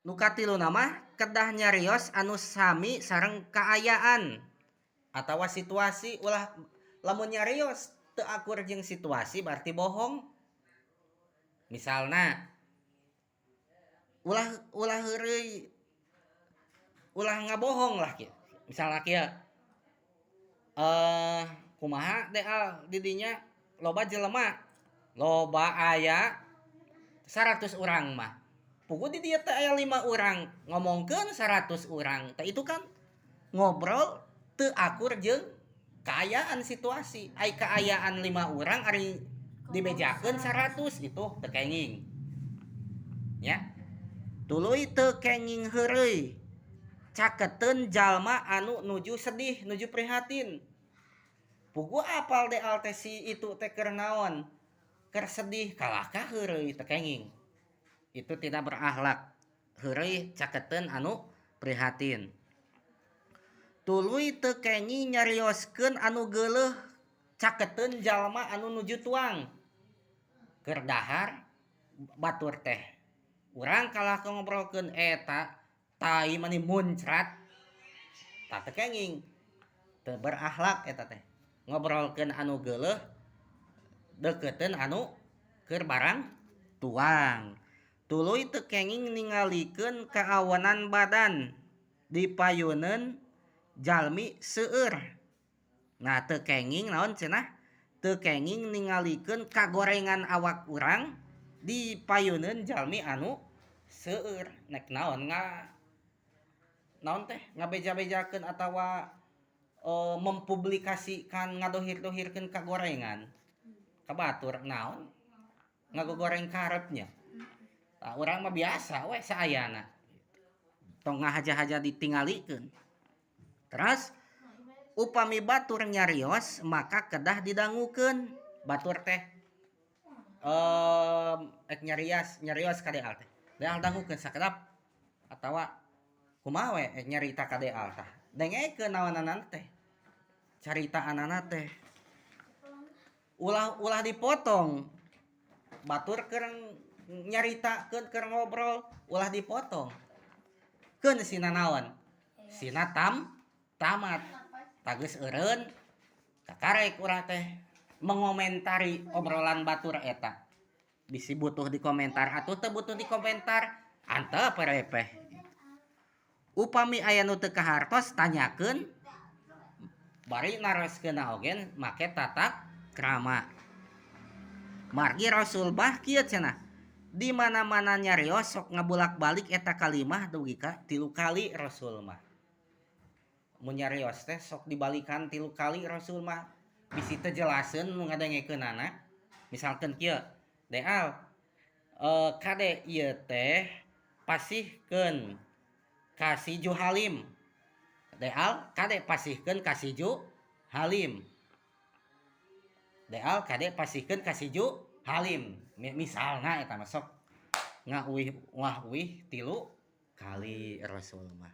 Nu katiluna mah kedah nyarios anu sami sareng kaayaan atawa situasi. Ulah lamun nyarios teu akur jeung situasi berarti bohong. Misalna ulah heureuy ulah ngabohong lah kieu. Misalna kieu kumaha deal di dinya loba jelema, loba aya 100 urang mah. Puguh di dieu teh aya 5 urang, ngomongkeun 100 urang. Tah itu kan ngobrol teu akur jeung kaayaan situasi. Ai kaayaan 5 urang ari dibejakeun 100 itu teu kenging. Ya. Tuluy teu kenging heureuy. Caketeun jalma anu nuju sedih, nuju prihatin. Puguh apal deal teh si itu teh keur naon? Keur sedih, kalahkah heureuy teu kenging. Itu tidak berakhlak. Heureuy caketeun anu prihatin. Tuluy teu kenging nyarioskeun anu geuleuh, caketeun jalma anu nuju tuang. Keur dahar batur teh. Urang kalah ngobrolkeun eta tai mani muncrat. Tah teu kenging. Teu berakhlak eta teh. Ngobrolkeun anu geuleuh, deukeuteun anu keur barang tuang. Tuluy teu kenging ningalikeun kaawanan badan dipayuneun jalmi seueur. Nah teu kenging naon cenah? Teu kenging ningalikeun kagorengan awak urang dipayuneun jalmi anu seueur. Nek naon naon teh ngabeja-bejakeun atawa mempublikasikan ngadohir-dohirkeun kagorengan. Kabatur naon? Ngagogoreng kaharepnya. Tah urang mah biasa we saayana. Tong ngahaja-haja ditingalikeun. Terus upami batur nyarios maka kedah didangukeun. Batur teh nyarios ka deal teh. Deal dangukeun sakedap atawa kumaha we nyarita ka deal tah. Dengekeun naonanan teh. Caritaanana teh. Ulah dipotong. Batur keur nyaritakeun keur ngobrol ulah dipotong. Keun sina naon? Sina tamat. Tageus eureun kakarek urang teh mengomentari obrolan batur eta. Bisi butuh di komentar atuh teu butuh di komentar, antep perepeh. Upami aya nu teu kahartos tanyakeun bari naroskeunna oge make tata krama. Margi Rasul bah kieu cenah. Di mana-mana nyarios sok ngabulak-balik eta kalimah dugi ka 3 kali Rasul mah. Mun nyarios teh sok dibalikan 3 kali Rasul mah. Bisi teu jelaseun nu ngadengekeunana. Misalkeun kieu, deal kade ieu teh pasihkeun ka si Ju Halim. Deal kade pasihkeun ka si Ju Halim. Deal kade pasihkeun ka si Ju Halim. Misalna eta mah sok ngauwih 3 kali Rasul mah.